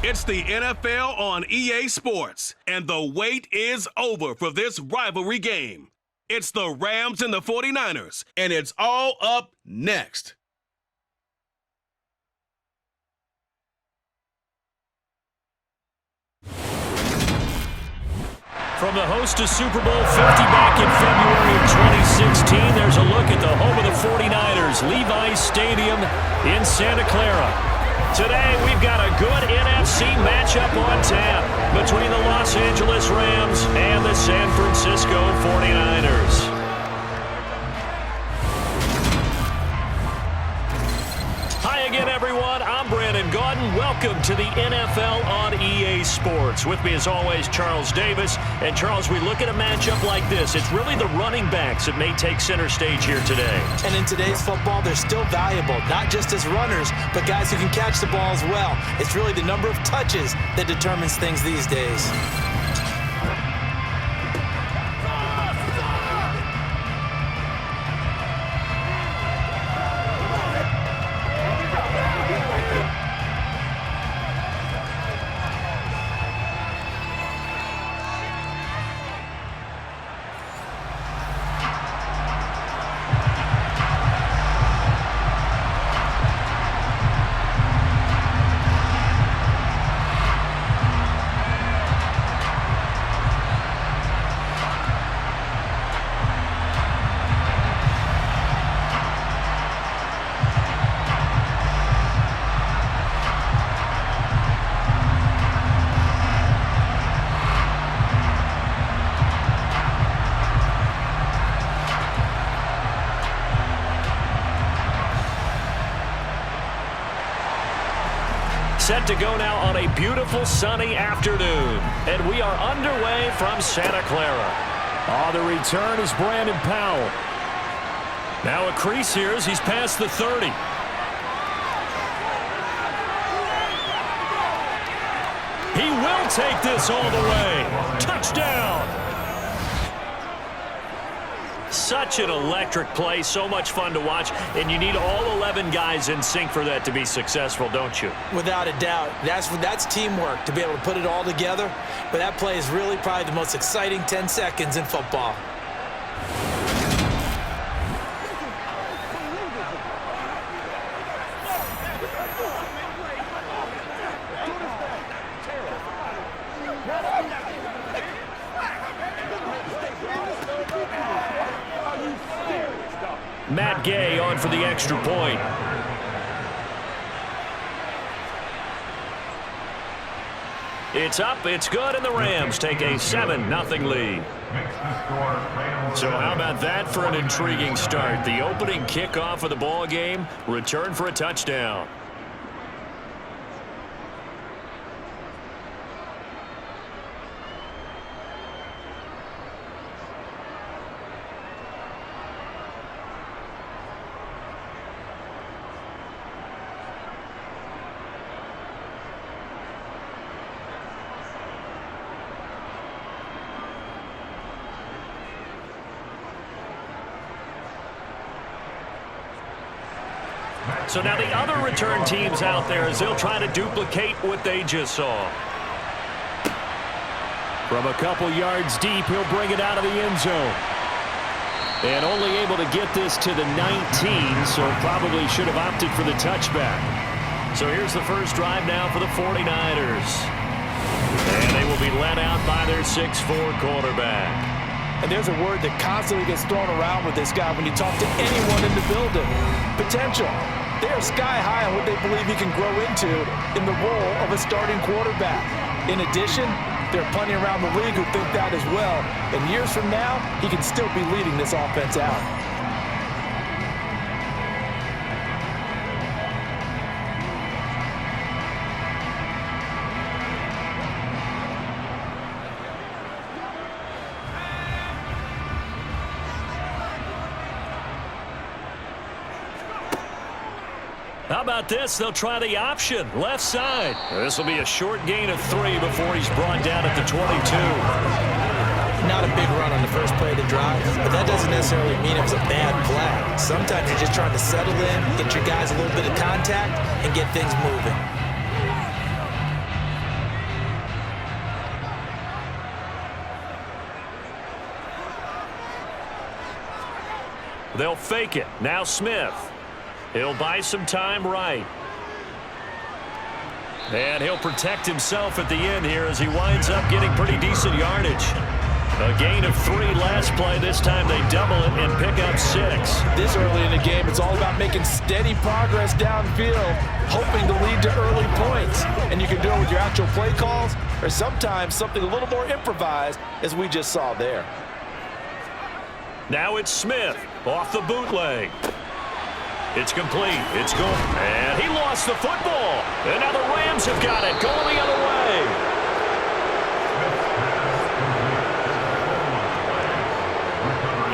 It's the NFL on EA Sports, and the wait is over for this rivalry game. It's the Rams and the 49ers, and it's all up next. From the host to Super Bowl 50 back in February of 2016, there's a look at the home of the 49ers, Levi's Stadium in Santa Clara. Today, we've got a good NFC matchup on tap between the Los Angeles Rams and the San Francisco 49ers. Hi again, everyone. I'm Brandon Gaudin. Welcome to the NFL on EA Sports. With me, as always, Charles Davis. And, Charles, we look at a matchup like this. It's really the running backs that may take center stage here today. And in today's football, they're still valuable, not just as runners, but guys who can catch the ball as well. It's really the number of touches that determines things these days. Set to go now on a beautiful sunny afternoon. And we are underway from Santa Clara. On the return is Brandon Powell. Now a crease here as he's past the 30. He will take this all the way. Touchdown! Such an electric play, so much fun to watch, and you need all 11 guys in sync for that to be successful, don't you? Without a doubt. That's teamwork, to be able to put it all together. But that play is really probably the most exciting 10 seconds in football. Matt Gay on for the extra point. It's up, it's good, and the Rams take a 7-0 lead. So how about that for an intriguing start? The opening kickoff of the ball game, return for a touchdown. So now the other return teams out there as they'll try to duplicate what they just saw. From a couple yards deep, he'll bring it out of the end zone. And only able to get this to the 19, so probably should have opted for the touchback. So here's the first drive now for the 49ers. And they will be led out by their 6'4" quarterback. And there's a word that constantly gets thrown around with this guy when you talk to anyone in the building. Potential. They are sky high on what they believe he can grow into in the role of a starting quarterback. In addition, there are plenty around the league who think that as well. And years from now, he can still be leading this offense out. How about this? They'll try the option, left side. This will be a short gain of 3 before he's brought down at the 22. Not a big run on the first play of the drive, but that doesn't necessarily mean it was a bad play. Sometimes you're just trying to settle in, get your guys a little bit of contact, and get things moving. They'll fake it. Now Smith. He'll buy some time right. And he'll protect himself at the end here as he winds up getting pretty decent yardage. A gain of 3 last play. This time they double it and pick up 6. This early in the game, it's all about making steady progress downfield, hoping to lead to early points. And you can do it with your actual play calls or sometimes something a little more improvised, as we just saw there. Now it's Smith off the bootleg. It's complete. It's going. And he lost the football. And now the Rams have got it going the other way.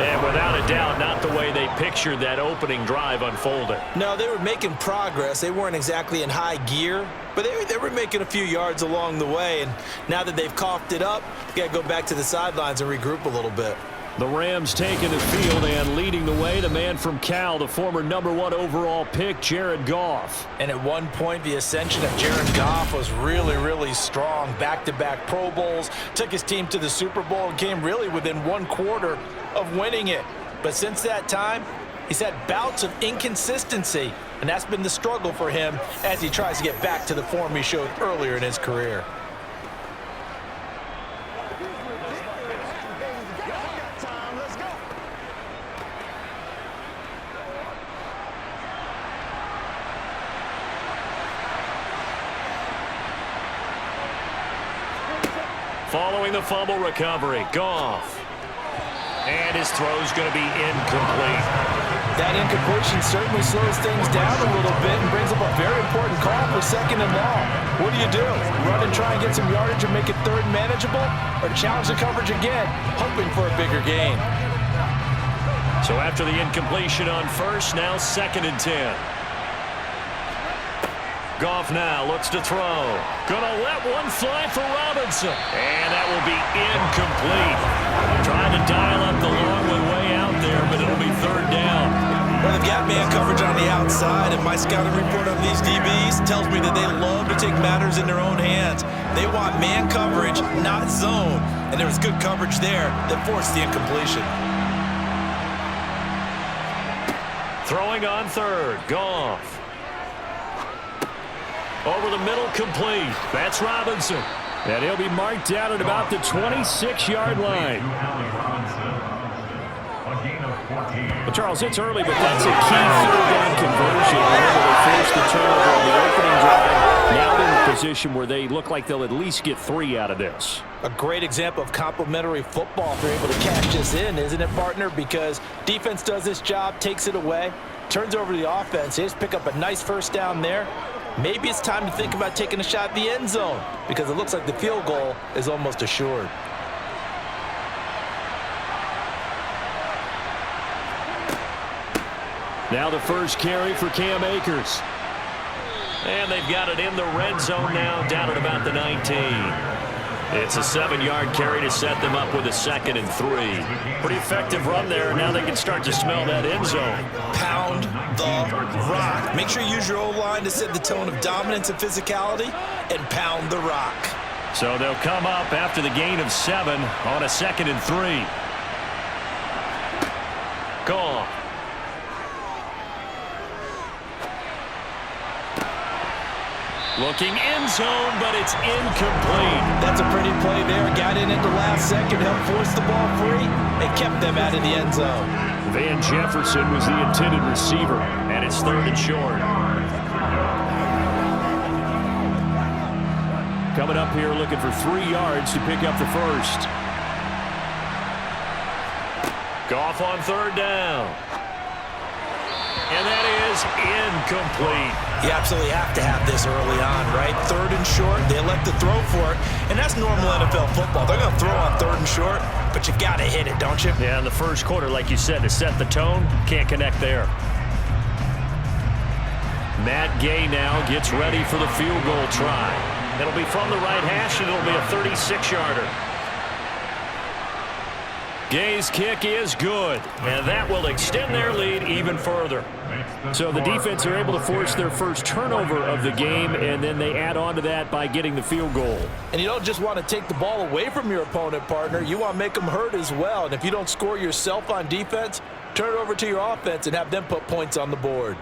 And without a doubt, not the way they pictured that opening drive unfolded. No, they were making progress. They weren't exactly in high gear, but they were making a few yards along the way. And now that they've coughed it up, you got to go back to the sidelines and regroup a little bit. The Rams taking the field and leading the way, the man from Cal, the former #1 overall pick, Jared Goff. And at one point, the ascension of Jared Goff was really, really strong. Back-to-back Pro Bowls, took his team to the Super Bowl and came really within 1 quarter of winning it. But since that time, he's had bouts of inconsistency, and that's been the struggle for him as he tries to get back to the form he showed earlier in his career. Following the fumble recovery, Goff. And his throw's going to be incomplete. That incompletion certainly slows things down a little bit and brings up a very important call for 2nd and long. What do? Run and try and get some yardage and make it 3rd manageable? Or challenge the coverage again, hoping for a bigger gain? So after the incompletion on 1st, now 2nd and 10. Goff now looks to throw. Gonna let one fly for Robinson. And that will be incomplete. Trying to dial up the long one way out there, but it'll be 3rd down. Well, they've got man coverage on the outside, and my scouting report on these DBs tells me that they love to take matters in their own hands. They want man coverage, not zone. And there was good coverage there that forced the incompletion. Throwing on 3rd, Goff. Over the middle, complete. That's Robinson. And he'll be marked down at about the 26-yard line. Well, Charles, it's early, but that's a key 3rd down conversion. Remember, they forced the turnover on the opening drive. Now they're in a position where they look like they'll at least get 3 out of this. A great example of complementary football if they're able to cash this in, isn't it, partner? Because defense does this job, takes it away, turns over the offense. They just pick up a nice 1st down there. Maybe it's time to think about taking a shot at the end zone because it looks like the field goal is almost assured. Now the first carry for Cam Akers. And they've got it in the red zone now, down at about the 19. It's a 7-yard carry to set them up with a 2nd and 3. Pretty effective run there, and now they can start to smell that end zone. Pound the rock. Make sure you use your O-line to set the tone of dominance and physicality, and pound the rock. So they'll come up after the gain of 7 on a 2nd and 3. Goff. Looking end zone, but it's incomplete. That's a pretty play there. Got in at the last second, helped force the ball free, and kept them out of the end zone. Van Jefferson was the intended receiver, and it's 3rd and short. Coming up here looking for 3 yards to pick up the 1st. Goff on 3rd down. And that is incomplete. You absolutely have to have this early on, right? 3rd and short, they elect to throw for it, and that's normal NFL football. They're going to throw on 3rd and short, but you got to hit it, don't you? Yeah, in the first quarter, like you said, to set the tone, can't connect there. Matt Gay now gets ready for the field goal try. It'll be from the right hash, and it'll be a 36-yarder. Gay's kick is good, and that will extend their lead even further. So the defense are able to force their first turnover of the game, and then they add on to that by getting the field goal. And you don't just want to take the ball away from your opponent, partner. You want to make them hurt as well. And if you don't score yourself on defense, Turn it over to your offense and have them put points on the board.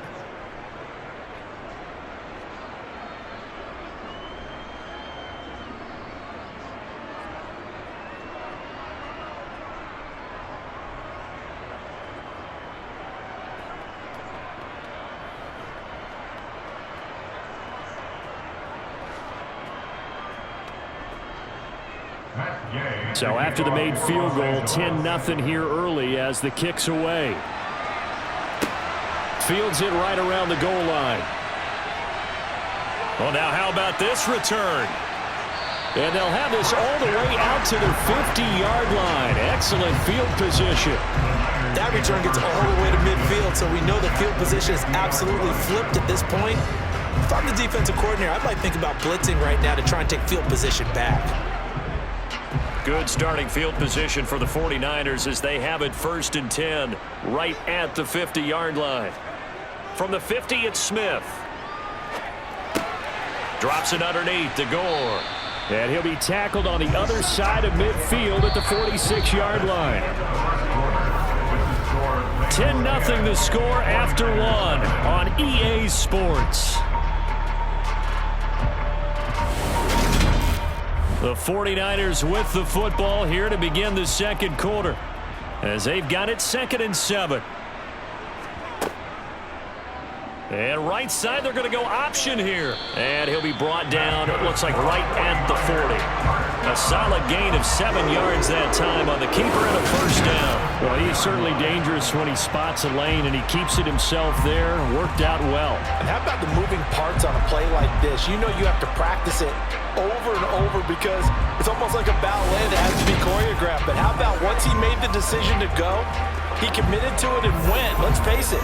So after the made field goal, 10-0 here early as the kick's away. Fields it right around the goal line. Well, now how about this return? And they'll have this all the way out to the 50-yard line. Excellent field position. That return gets all the way to midfield, so we know the field position is absolutely flipped at this point. If I'm the defensive coordinator, I might think about blitzing right now to try and take field position back. Good starting field position for the 49ers as they have it 1st and 10 right at the 50-yard line. From the 50, it's Smith. Drops it underneath to Gore. And he'll be tackled on the other side of midfield at the 46-yard line. 10-0 the score after one on EA Sports. The 49ers with the football here to begin the second quarter as they've got it 2nd and 7. And right side, they're going to go option here. And he'll be brought down, it looks like right at the 40. A solid gain of 7 yards that time on the keeper and a 1st down. Well, he's certainly dangerous when he spots a lane, and he keeps it himself there. Worked out well. And how about the moving parts on a play like this? You know you have to practice it over and over because it's almost like a ballet that has to be choreographed. But how about once he made the decision to go, he committed to it and went. Let's face it,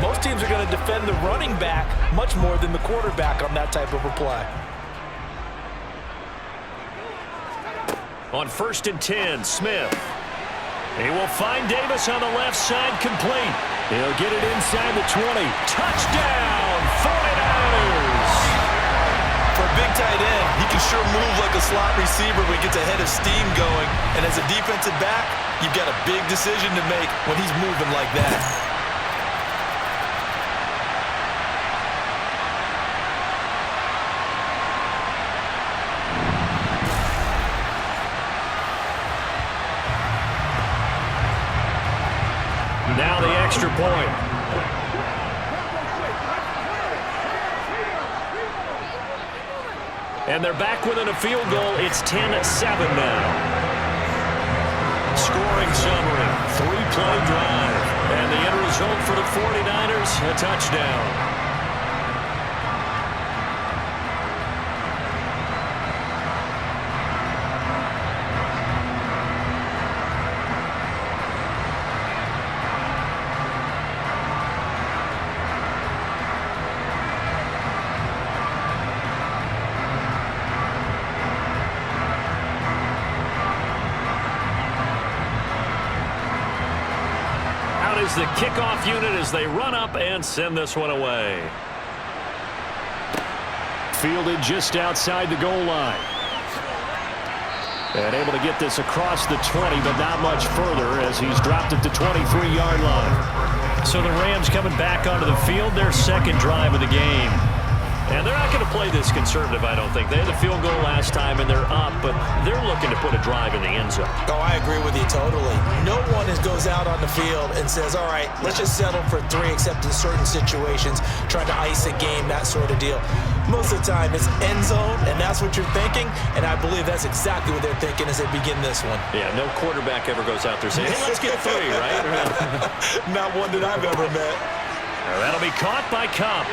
most teams are going to defend the running back much more than the quarterback on that type of a play. On 1st and 10, Smith. He will find Davis on the left side, complete. He'll get it inside the 20. Touchdown, 49ers! For a big tight end, he can sure move like a slot receiver when he gets a head of steam going. And as a defensive back, you've got a big decision to make when he's moving like that. Now the extra point. And they're back within a field goal. It's 10-7 now. Scoring summary, 3-play drive. And the end result for the 49ers, a touchdown. Is the kickoff unit as they run up and send this one away. Fielded just outside the goal line. And able to get this across the 20, but not much further as he's dropped at the 23-yard line. So the Rams coming back onto the field, their 2nd drive of the game. And they're not going to play this conservative, I don't think. They had the field goal last time, and they're up, but they're looking to put a drive in the end zone. Oh, I agree with you totally. No one goes out on the field and says, all right, let's just settle for 3, except in certain situations, trying to ice a game, that sort of deal. Most of the time, it's end zone, and that's what you're thinking, and I believe that's exactly what they're thinking as they begin this one. Yeah, no quarterback ever goes out there saying, hey, let's get 3, right? Not one that I've ever met. That'll be caught by Cup.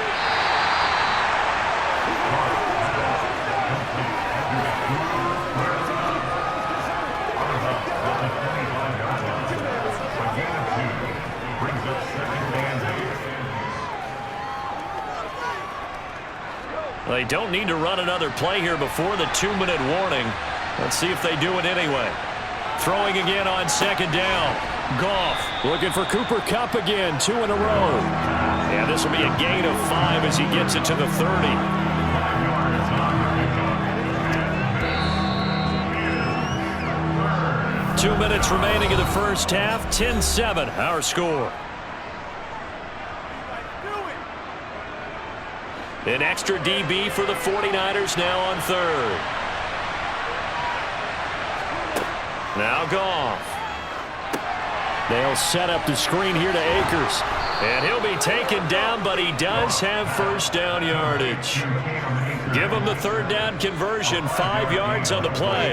They don't need to run another play here before the 2-minute warning. Let's see if they do it anyway. Throwing again on 2nd down. Goff looking for Cooper Kupp again, 2 in a row. Yeah, this will be a gain of 5 as he gets it to the 30. 2 minutes remaining in the first half. 10-7, our score. An extra DB for the 49ers now on third. Now Goff. They'll set up the screen here to Akers. And he'll be taken down, but he does have first down yardage. Give him the third down conversion, 5 yards on the play.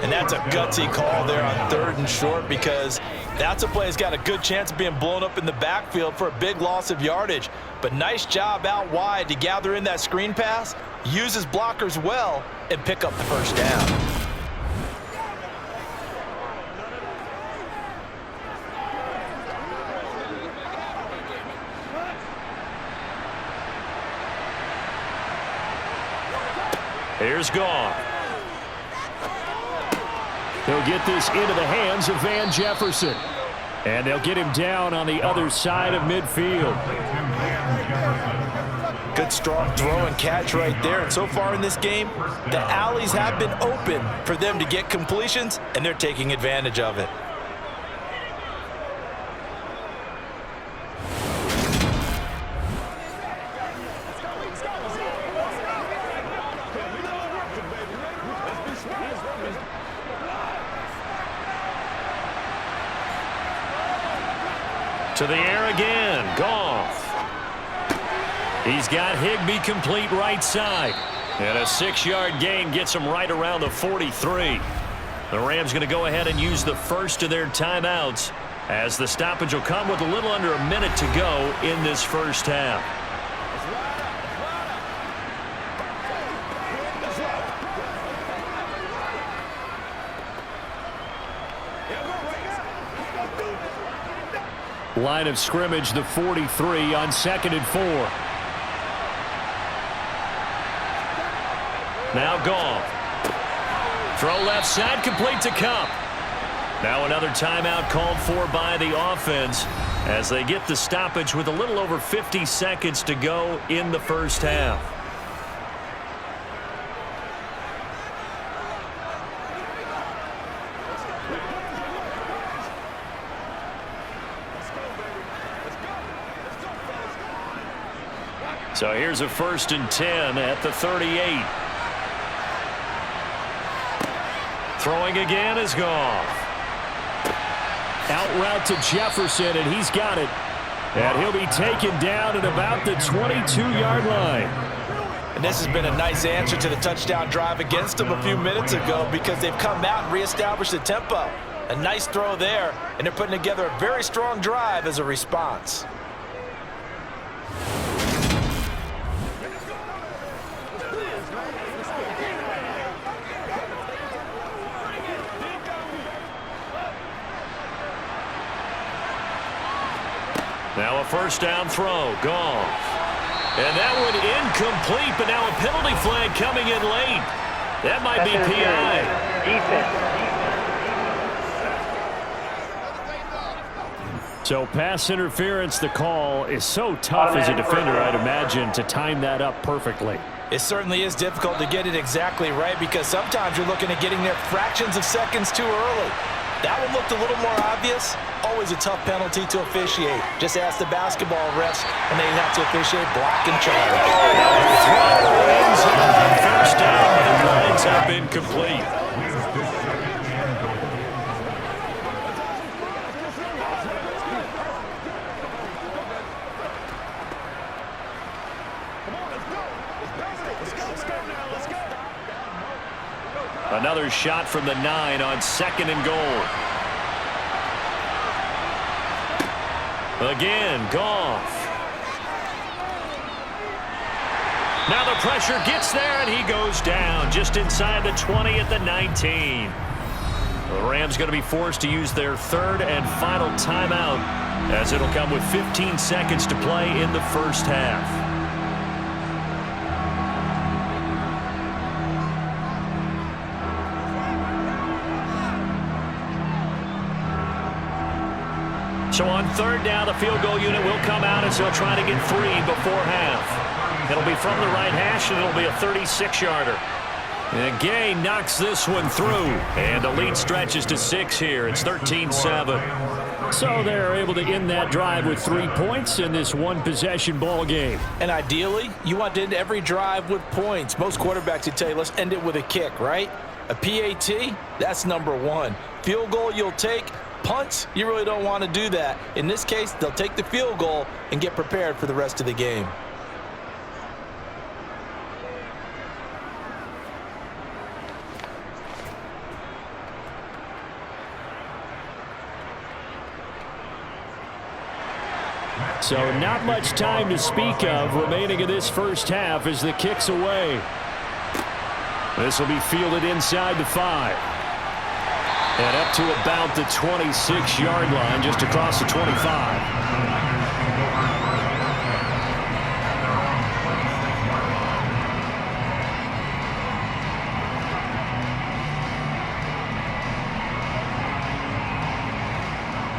And that's a gutsy call there on 3rd and short, because that's a play that's got a good chance of being blown up in the backfield for a big loss of yardage. But nice job out wide to gather in that screen pass, use his blockers well, and pick up the first down. Here's Goff. He'll get this into the hands of Van Jefferson. And they'll get him down on the other side of midfield. Good strong throw and catch right there. And so far in this game, the alleys have been open for them to get completions, and they're taking advantage of it. To the air again, Goff. He's got Higbee complete right side. And a 6-yard gain gets him right around the 43. The Rams going to go ahead and use the first of their timeouts, as the stoppage will come with a little under a minute to go in this first half. Line of scrimmage, the 43 on 2nd and 4. Now Goff. Throw left side, complete to Kupp. Now another timeout called for by the offense as they get the stoppage with a little over 50 seconds to go in the first half. So here's a 1st and 10 at the 38. Throwing again is Goff. Out route to Jefferson, and he's got it. And he'll be taken down at about the 22-yard line. And this has been a nice answer to the touchdown drive against them a few minutes ago, because they've come out and reestablished the tempo. A nice throw there, and they're putting together a very strong drive as a response. Now a first down throw, Goff. And that one incomplete, but now a penalty flag coming in late. That might be PI. Defense. So pass interference, the call is so tough as a defender, I'd imagine, to time that up perfectly. It certainly is difficult to get it exactly right, because sometimes you're looking at getting there fractions of seconds too early. That one looked a little more obvious. Always a tough penalty to officiate. Just ask the basketball refs, and they have to officiate block and charge. First down, but the lines have been complete. Another shot from the 9 on 2nd and goal. Again, Goff. Now the pressure gets there, and he goes down just inside the 20 at the 19. The Rams going to be forced to use their 3rd and final timeout, as it'll come with 15 seconds to play in the first half. So on 3rd down, the field goal unit will come out as they'll try to get 3 before half. It'll be from the right hash, and it'll be a 36-yarder. And Gay knocks this one through. And the lead stretches to 6 here. It's 13-7. So they're able to end that drive with 3 points in this one-possession ball game. And ideally, you want to end every drive with points. Most quarterbacks would tell you, let's end it with a kick, right? A PAT, that's number 1. Field goal you'll take. Punts, you really don't want to do that. In this case, they'll take the field goal and get prepared for the rest of the game. So not much time to speak of remaining in this first half as the kick's away. This will be fielded inside the 5. And up to about the 26-yard line, just across the 25.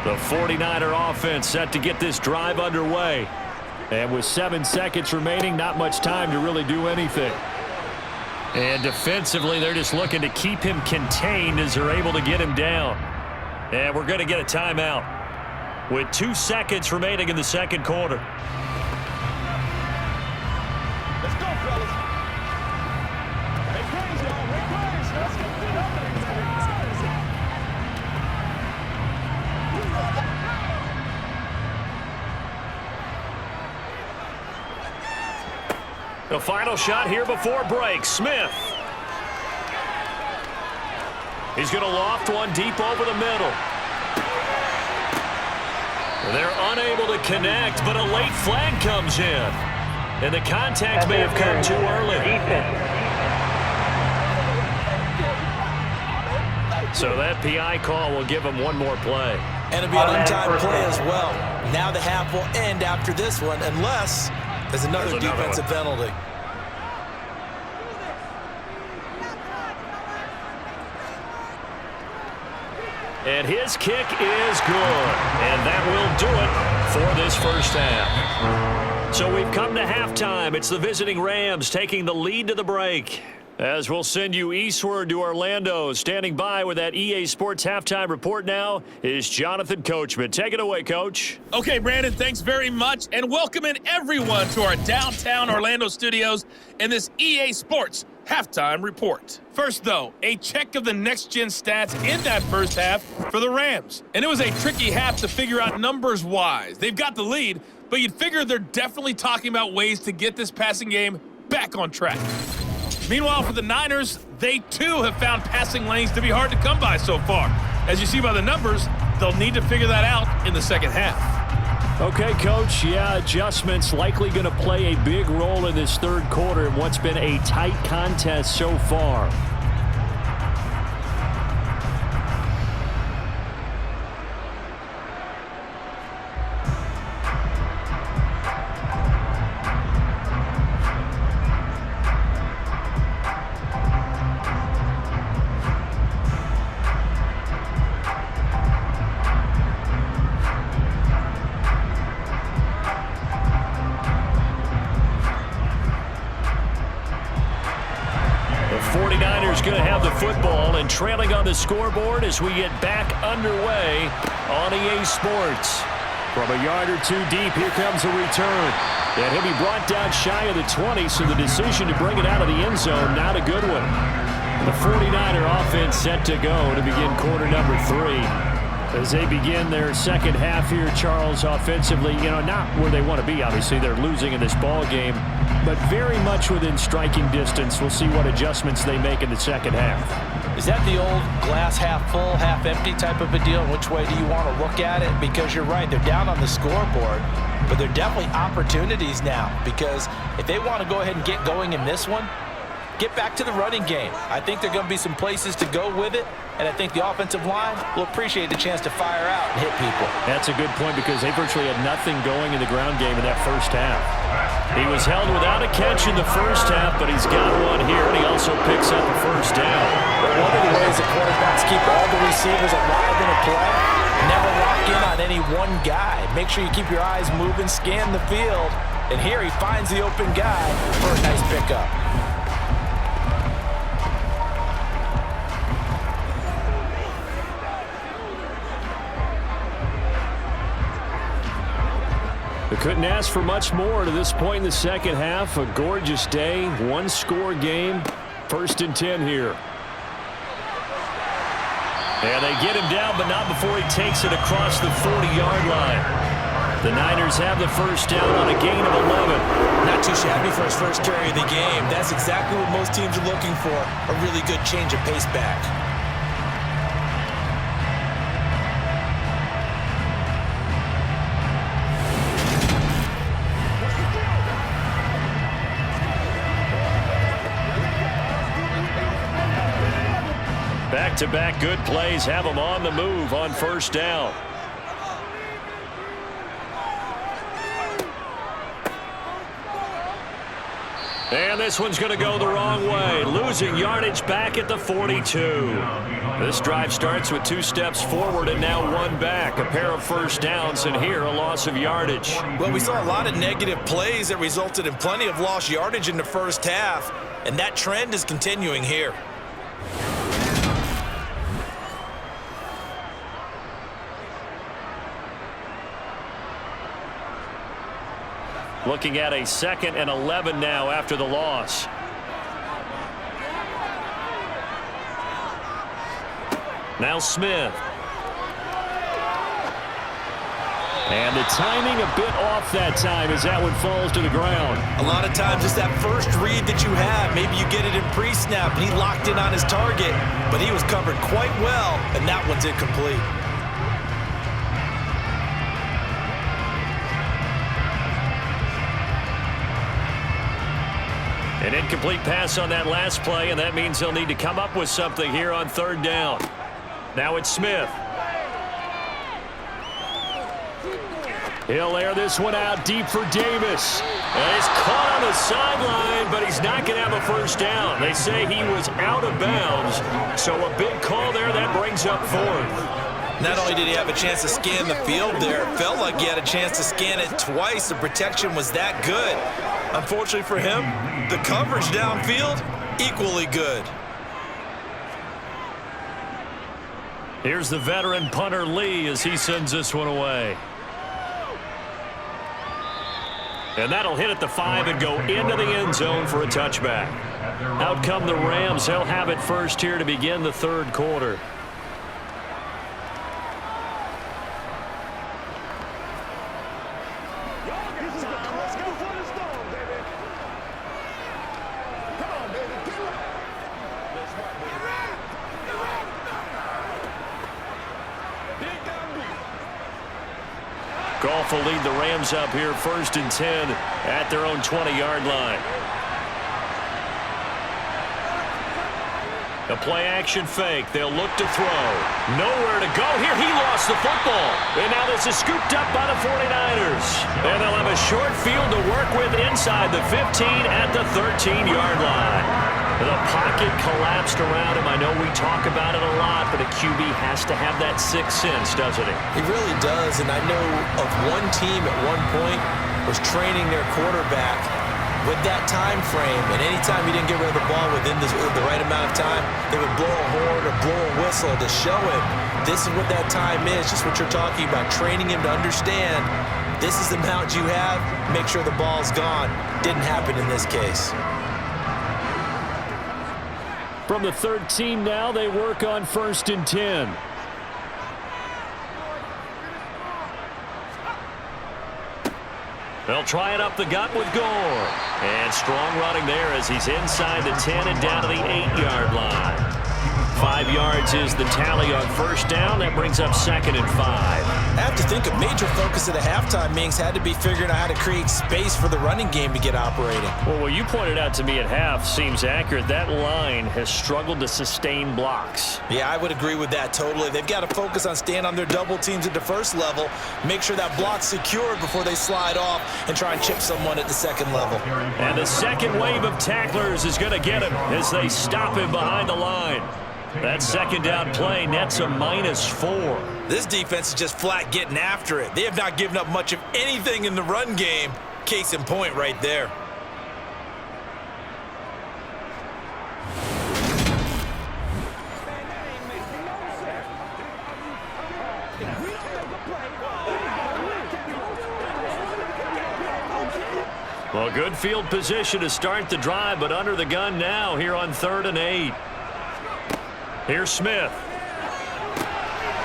The 49er offense set to get this drive underway. And with 7 seconds remaining, not much time to really do anything. And defensively, they're just looking to keep him contained as they're able to get him down. And we're going to get a timeout with 2 seconds remaining in the second quarter. Let's go, fellas. Make plays, y'all. Make plays. Let's get it up. The final shot here before break. Smith. He's going to loft one deep over the middle. They're unable to connect, but a late flag comes in. And the contact may have come too early. So that PI call will give him one more play. And it'll be an untimed play as well. Now the half will end after this one, unless there's another defensive penalty. And his kick is good. And that will do it for this first half. So we've come to halftime. It's the visiting Rams taking the lead to the break. As we'll send you eastward to Orlando. Standing by with that EA Sports halftime report now is Jonathan Coachman. Take it away, Coach. Okay, Brandon, thanks very much. And welcome in everyone to our downtown Orlando studios in this EA Sports halftime report. First, though, a check of the next-gen stats in that first half for the Rams. And it was a tricky half to figure out numbers-wise. They've got the lead, but you'd figure they're definitely talking about ways to get this passing game back on track. Meanwhile, for the Niners, they too have found passing lanes to be hard to come by so far. As you see by the numbers, they'll need to figure that out in the second half. Okay, Coach. Yeah, adjustments likely going to play a big role in this third quarter in what's been a tight contest so far. Going to have the football and trailing on the scoreboard as we get back underway on EA Sports. From a yard or two deep, here comes a return. And he'll be brought down shy of the 20, so the decision to bring it out of the end zone, not a good one. The 49er offense set to go to begin quarter number 3. As they begin their second half here, Charles, offensively, not where they want to be, obviously. They're losing in this ball game, but very much within striking distance. We'll see what adjustments they make in the second half. Is that the old glass half full, half empty type of a deal? Which way do you want to look at it? Because you're right, they're down on the scoreboard, but they're definitely opportunities now, because if they want to go ahead and get going in this one, get back to the running game. I think there are going to be some places to go with it, and I think the offensive line will appreciate the chance to fire out and hit people. That's a good point, because they virtually had nothing going in the ground game in that first half. He was held without a catch in the first half, but he's got one here, and he also picks up a first down. One of the ways the quarterbacks keep all the receivers alive in a play, never lock in on any one guy. Make sure you keep your eyes moving, scan the field, and here he finds the open guy for a nice pickup. We couldn't ask for much more to this point in the second half. A gorgeous day, one-score game. 1st and 10 here. And they get him down, but not before he takes it across the 40-yard line. The Niners have the first down on a gain of 11. Not too shabby for his first carry of the game. That's exactly what most teams are looking for, a really good change of pace back. Back-to-back good plays have him on the move on first down. And this one's going to go the wrong way, losing yardage back at the 42. This drive starts with 2 steps forward and now 1 back. A pair of first downs, and here a loss of yardage. Well, we saw a lot of negative plays that resulted in plenty of lost yardage in the first half, and that trend is continuing here. Looking at a 2nd and 11 now after the loss. Now Smith. And the timing a bit off that time as that one falls to the ground. A lot of times it's that first read that you have. Maybe you get it in pre-snap and he locked in on his target, but he was covered quite well, and that one's incomplete. An incomplete pass on that last play, and that means they'll need to come up with something here on 3rd down. Now it's Smith. He'll air this one out deep for Davis. And he's caught on the sideline, but he's not going to have a first down. They say he was out of bounds, so a big call there. That brings up 4th. Not only did he have a chance to scan the field there, it felt like he had a chance to scan it twice. The protection was that good. Unfortunately for him, the coverage downfield, equally good. Here's the veteran punter Lee as he sends this one away. And that'll hit at the 5 and go into the end zone for a touchback. Out come the Rams. They'll have it first here to begin the 3rd quarter. Goff will lead the Rams up here 1st and 10 at their own 20-yard line. A play-action fake. They'll look to throw. Nowhere to go here. He lost the football. And now this is scooped up by the 49ers. And they'll have a short field to work with inside the 15 at the 13-yard line. The pocket collapsed around him. I know we talk about it a lot, but a QB has to have that sixth sense, doesn't he? He really does, and I know of one team at one point was training their quarterback with that time frame, and anytime he didn't get rid of the ball within the right amount of time, they would blow a horn or blow a whistle to show him this is what that time is, just what you're talking about, training him to understand this is the amount you have, make sure the ball's gone. Didn't happen in this case. From the 13 now, they work on 1st and 10. They'll try it up the gut with Gore. And strong running there as he's inside the 10 and down to the 8-yard line. 5 yards is the tally on 1st down. That brings up 2nd and 5. I have to think a major focus at the halftime, Mings, had to be figuring out how to create space for the running game to get operating. Well, what you pointed out to me at half seems accurate. That line has struggled to sustain blocks. Yeah, I would agree with that totally. They've got to focus on staying on their double teams at the first level, make sure that block's secured before they slide off and try and chip someone at the second level. And the second wave of tacklers is going to get him as they stop him behind the line. That 2nd down play nets a -4. This defense is just flat getting after it. They have not given up much of anything in the run game. Case in point right there. Well, good field position to start the drive, but under the gun now here on 3rd and 8. Here's Smith.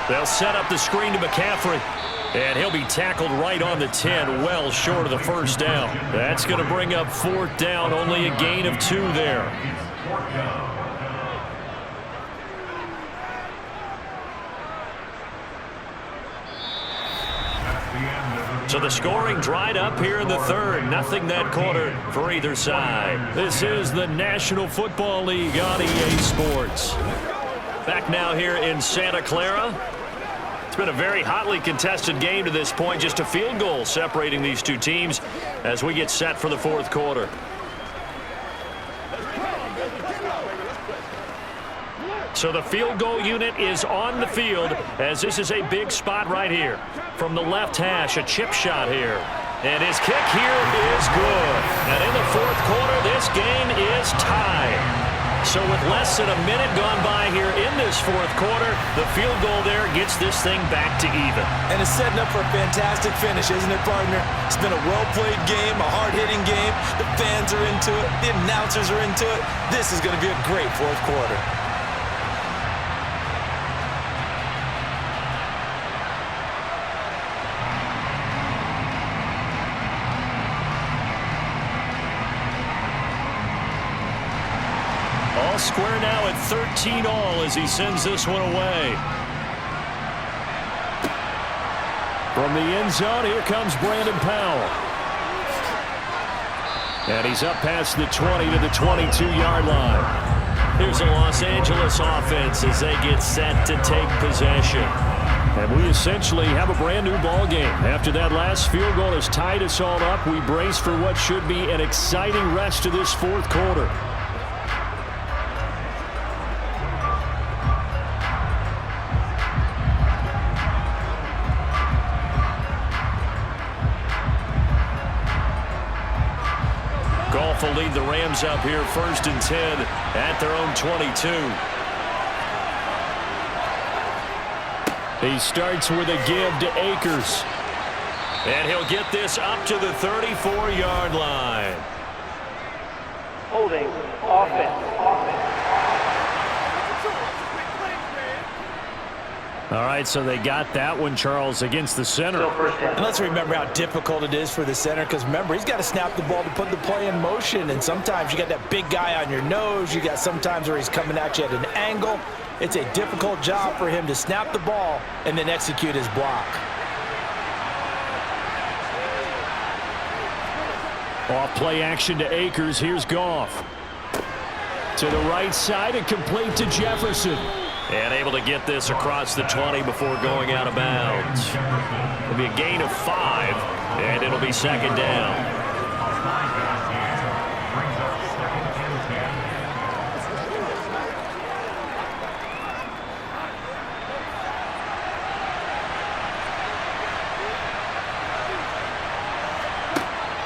They'll set up the screen to McCaffrey. And he'll be tackled right on the 10, well short of the first down. That's going to bring up 4th down, only a gain of 2 there. So the scoring dried up here in the 3rd. Nothing that quarter for either side. This is the National Football League on EA Sports. Back now here in Santa Clara. It's been a very hotly contested game to this point. Just a field goal separating these two teams as we get set for the 4th quarter. So the field goal unit is on the field as this is a big spot right here. From the left hash, a chip shot here. And his kick here is good. And in the 4th quarter, this game is tied. So with less than a minute gone by here in this 4th quarter, the field goal there gets this thing back to even. And it's setting up for a fantastic finish, isn't it, partner? It's been a well-played game, a hard-hitting game. The fans are into it. The announcers are into it. This is going to be a great 4th quarter. Square now at 13 all as he sends this one away. From the end zone, here comes Brandon Powell. And he's up past the 20 to the 22-yard line. Here's the Los Angeles offense as they get set to take possession. And we essentially have a brand new ball game. After that last field goal has tied us all up, we brace for what should be an exciting rest of this 4th quarter. Will lead the Rams up here 1st and 10 at their own 22. He starts with a give to Akers. And he'll get this up to the 34-yard line. Holding offense. All right, so they got that one, Charles, against the center. And let's remember how difficult it is for the center, because remember, he's got to snap the ball to put the play in motion, and sometimes you got that big guy on your nose. You got sometimes where he's coming at you at an angle. It's a difficult job for him to snap the ball and then execute his block. Off play action to Akers. Here's Goff. To the right side and complete to Jefferson. And able to get this across the 20 before going out of bounds. It'll be a gain of 5, and it'll be 2nd down.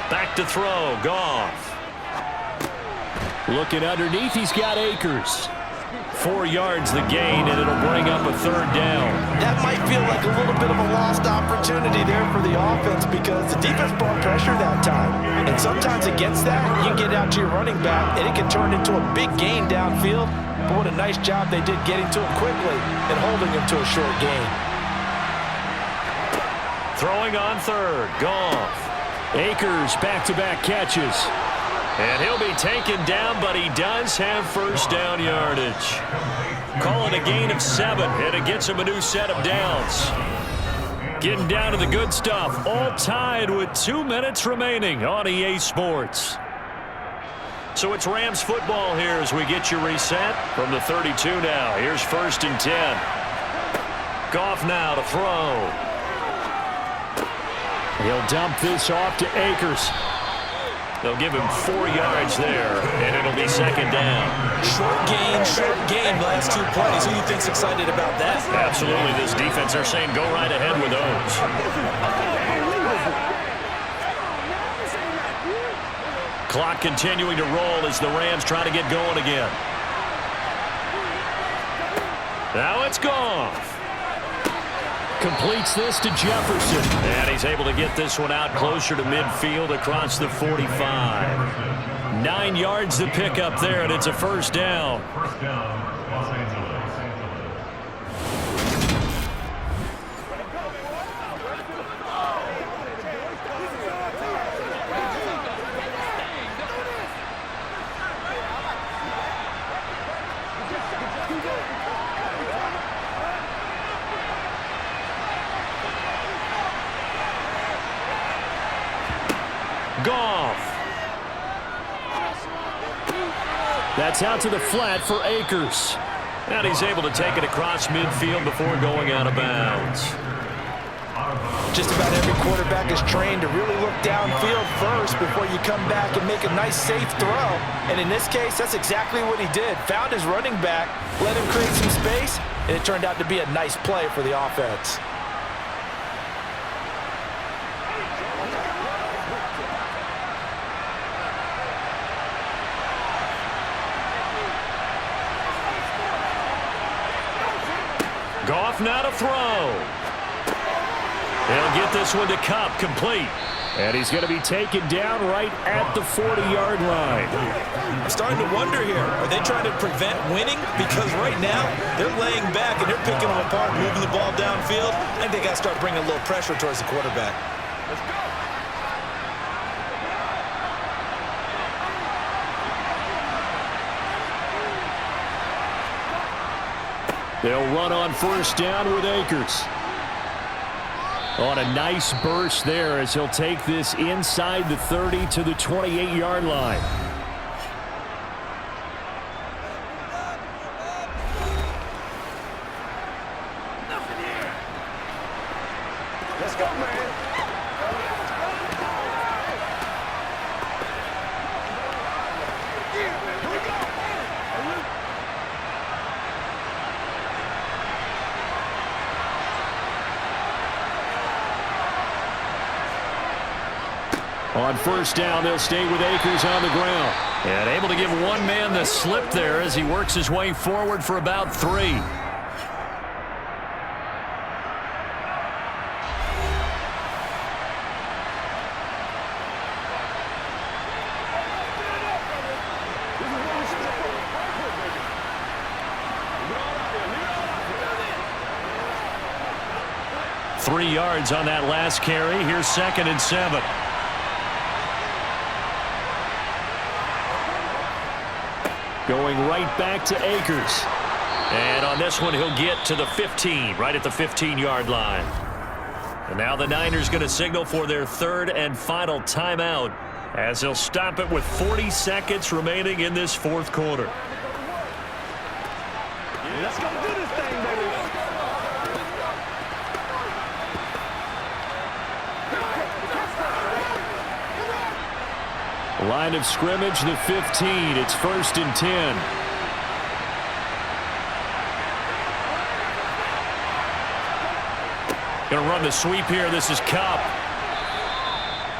Back to throw, Goff. Looking underneath, he's got Akers. 4 yards the gain, and it'll bring up a 3rd down. That might feel like a little bit of a lost opportunity there for the offense because the defense brought pressure that time. And sometimes against that, you get out to your running back, and it can turn into a big gain downfield. But what a nice job they did getting to him quickly and holding him to a short gain. Throwing on 3rd, Goff. Akers back-to-back catches. And he'll be taken down, but he does have 1st down yardage. Call it a gain of 7, and it gets him a new set of downs. Getting down to the good stuff, all tied with 2 minutes remaining on EA Sports. So it's Rams football here as we get you reset from the 32 now. Here's 1st and 10. Goff now to throw. He'll dump this off to Akers. They'll give him 4 yards there, and it'll be 2nd down. Short gain, last 2 plays. Who do you think's excited about that? Absolutely. This defense, they're saying go right ahead with those. Clock continuing to roll as the Rams try to get going again. Now it's Goff. completes this to Jefferson. And he's able to get this one out closer to midfield across the 45. 9 yards to pick up there, and it's a first down. First down, Los Angeles. Goff. That's out to the flat for Akers. And he's able to take it across midfield before going out of bounds. Just about every quarterback is trained to really look downfield first before you come back and make a nice, safe throw. And in this case, that's exactly what he did. Found his running back, let him create some space, and it turned out to be a nice play for the offense. Goff now to throw. He'll get this one to Cup, complete. And he's going to be taken down right at the 40-yard line. I'm starting to wonder here, are they trying to prevent winning? Because right now, they're laying back and they're picking them apart, moving the ball downfield. I think they got to start bringing a little pressure towards the quarterback. Let's go. They'll run on first down with Akers. On a nice burst there as he'll take this inside the 30 to the 28-yard line. Let's go, man. On first down, they'll stay with Akers on the ground. And able to give one man the slip there as he works his way forward for about 3. Three yards on that last carry. Here's 2nd and 7. Going right back to Akers. And on this one, he'll get to the 15, right at the 15-yard line. And now the Niners going to signal for their 3rd and final timeout as they'll stop it with 40 seconds remaining in this 4th quarter. Let's go do this thing, baby. Line of scrimmage, the 15. It's 1st and 10. Going to run the sweep here. This is Cup.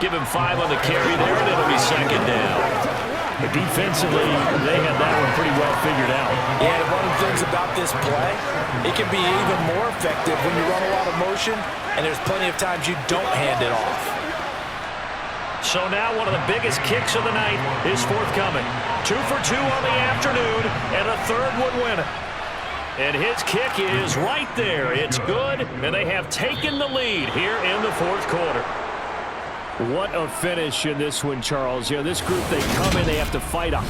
Give him 5 on the carry there, and it'll be 2nd down. But defensively, they had that one pretty well figured out. Yeah, and one of the things about this play, it can be even more effective when you run a lot of motion, and there's plenty of times you don't hand it off. So now one of the biggest kicks of the night is forthcoming. 2 for 2 on the afternoon, and a 3rd would win it. And his kick is right there. It's good, and they have taken the lead here in the 4th quarter. What a finish in this one, Charles. You know, this group, they come in, they have to fight a high